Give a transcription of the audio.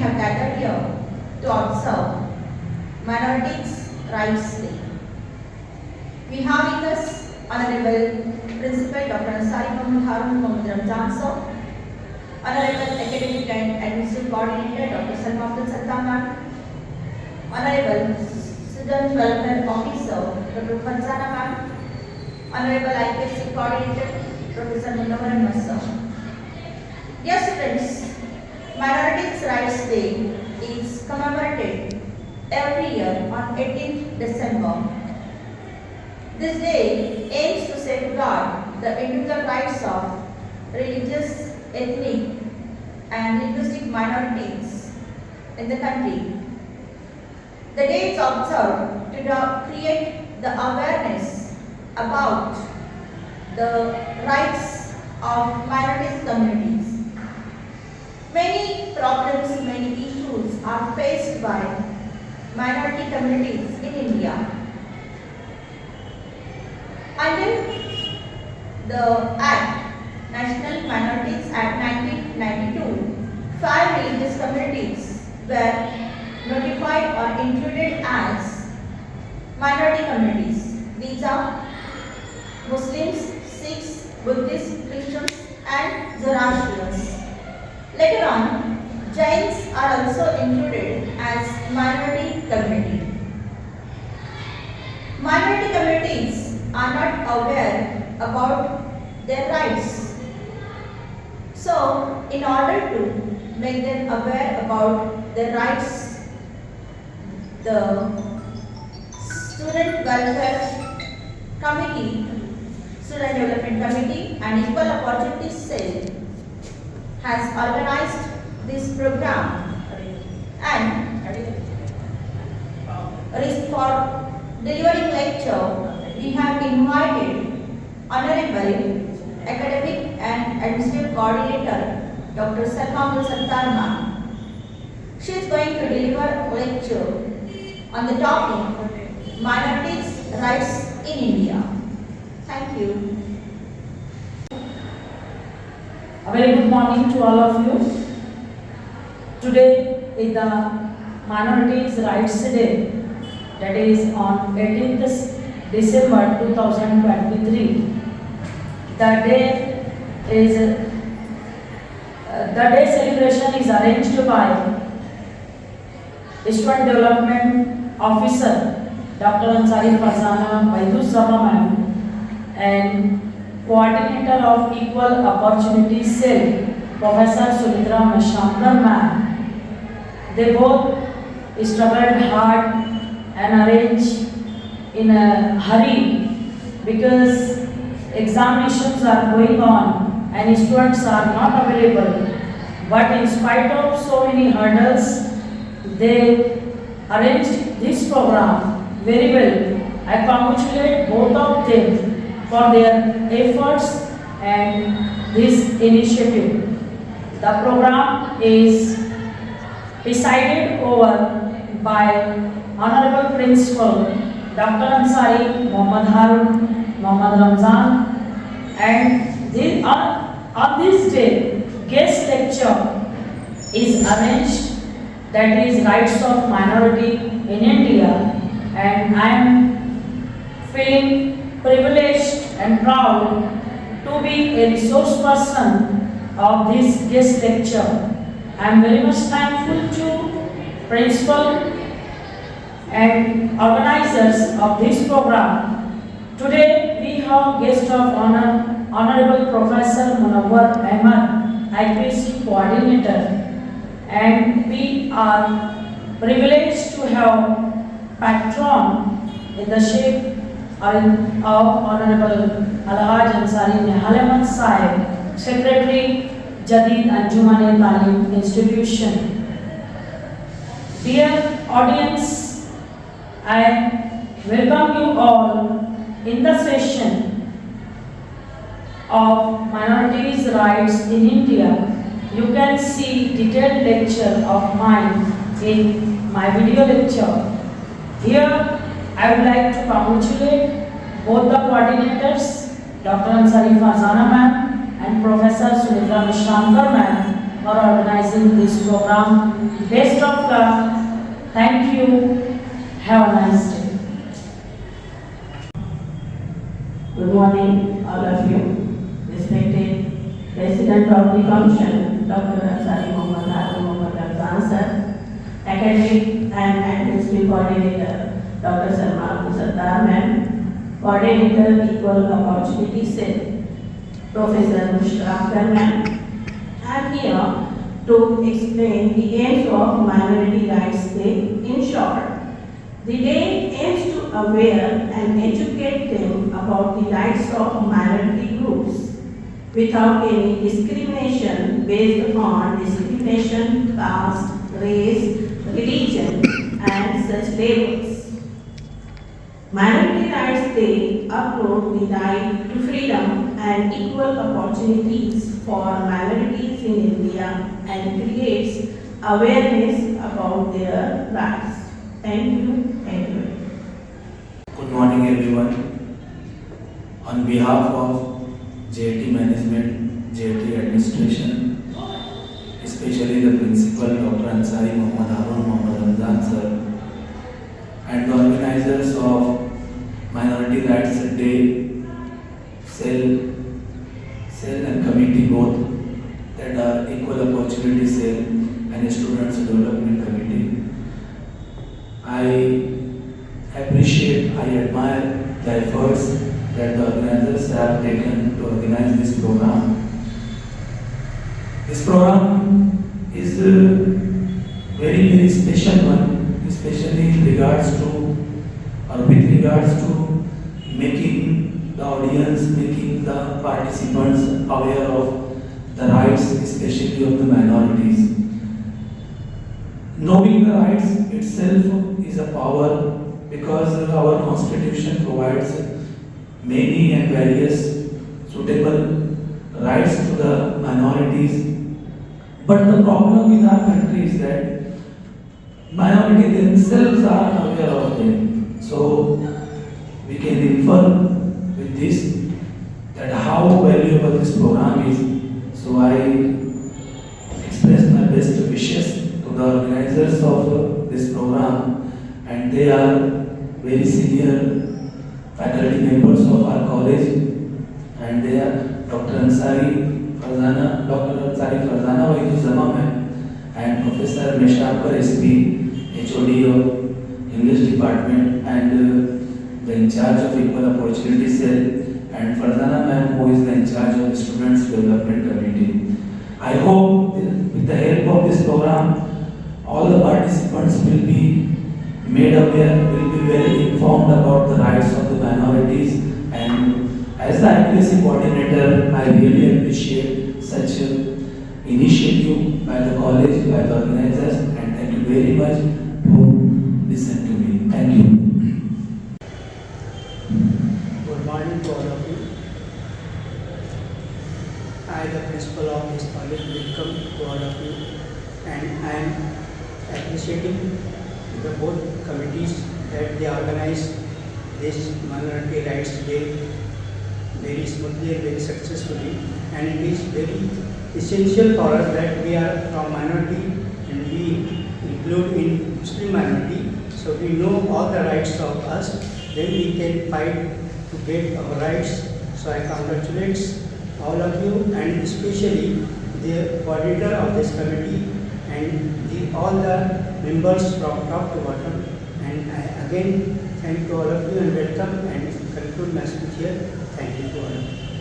have gathered here to observe Minorities' Rights Day. We have with us Honorable Principal Dr. Ansari Mohammad Harun Mohammad Ramzan sir, Honorable Academic and Administrative Coordinator Dr. Salma Abdul Sattar ma'am, Honorable Student Welfare Officer Dr. Farzana ma'am, Honorable IPSC Coordinator Professor Munawar Ahmad sir. Dear students, Minorities' Rights Day is commemorated every year on 18th December. This day aims to safeguard the individual rights of religious, ethnic and linguistic minorities in the country. The day is observed to create the awareness about the rights of minorities communities. Many problems, many issues are faced by minority communities in India. Under the Act, National Minorities Act 1992, 5 religious communities were notified or included as minority communities. These are Muslims, Sikhs, Buddhists, Christians and Zoroastrians. Later on, Jains are also included as minority community. Minority communities are not aware about their rights. So, in order to make them aware about their rights, the Student Welfare Committee, Student Development Committee and Equal Opportunities Cell has organized this program and for delivering lecture we have invited Honorable Academic and Administrative Coordinator Dr. Salma Abdul Sattar ma'am. She is going to deliver a lecture on the topic Minorities' Rights in India. Thank you. A very good morning to all of you. Today is the Minorities' Rights Day, that is on 18th December 2023. The day celebration is arranged by Student Development Officer Dr. Ansari Farzana Baiduzama ma'am and Coordinator of Equal Opportunities Cell, Professor Sumitra Mashankar ma'am. They both struggled hard and arranged in a hurry because examinations are going on and students are not available. But in spite of so many hurdles, they arranged this program very well. I congratulate both of them for their efforts and this initiative. The program is presided over by Honorable Principal Dr. Ansari Mohammad Harun Mohammad Ramzan, and on this day guest lecture is arranged, that is Rights of Minority in India, and I am feeling privileged and proud to be a resource person of this guest lecture. I am very much thankful to principal and organizers of this program. Today we have guest of honor, Honorable Professor Munawar Ahmad, IPSC Coordinator, and we are privileged to have patron in the shape of Honorable Alhaj Ansari Nihal Ahmad Sahib, Secretary, Jadid Anjuman-e-Talim Institution. Dear audience, I welcome you all in the session of Minorities' Rights in India. You can see detailed lecture of mine in my video lecture. Here, I would like to congratulate both the coordinators, Dr. Ansari Farzana ma'am and Professor Sumitra Mashankar ma'am, for organizing this program. Best of luck. Thank you. Have a nice day. Good morning, all of you. Respected President of the function, Dr. Ansari Mohammad Harun Mohammad Ramzan sir, Academic and Administrative Coordinator, Dr. Salma Abdul Sattar ma'am, Coordinator Equal Opportunity Cell, Professor Mushraf ma'am. I am here to explain the aims of Minority Rights Day in short. The day aims to aware and educate them about the rights of minority groups without any discrimination based upon discrimination, caste, race, religion, and such labels. Minority Rights Day uphold the right to freedom and equal opportunities for minorities in India and creates awareness about their rights. Thank you. Thank you. Good morning everyone. On behalf of JIT Management, JIT Administration, especially the Principal Dr. Ansari Mohammad Harun Mohammad Ramzan sir, and the organizers of Minority Rights Day, cell and committee both, that are Equal Opportunity Cell and Students Development Committee. I appreciate, I admire the efforts that the organizers have taken to organize this program. This program is a very, very special one, especially in regards to, or with regards to making the audience, making the participants aware of the rights, especially of the minorities. Knowing the rights itself is a power, because our constitution provides many and various suitable rights to the minorities. But the problem in our country is that minorities themselves are aware of them. So we can infer with this that how valuable this program is. So I express my best wishes to the organizers of this program, and they are very senior faculty members of our college, and they are Dr. Ansari Farzana Wahid Zama and Professor Meshabkar SP, HOD of English Department, and the in charge of Equal Opportunity Cell, and Farzana ma'am, who is the in charge of the Students Development Committee. I hope with the help of this program, all the participants will be made aware, will be well informed about the rights of the minorities, and as the advocacy coordinator, I really appreciate such an initiative by the college, by the organizers, and thank you very much for listening to me. Thank you. Good morning to all of you. I, the principal of this college, welcome to all of you, and I am appreciating the board committees that they organize this Minority Rights Day very smoothly and very successfully, and it is very essential for us that we are from minority and we include in Muslim minority, so we know all the rights of us, then we can fight to get our rights. So I congratulate all of you, and especially the coordinator of this committee and all the members from top to bottom. And I again thank you all of you and welcome, and conclude my speech here. Thank you to all of you.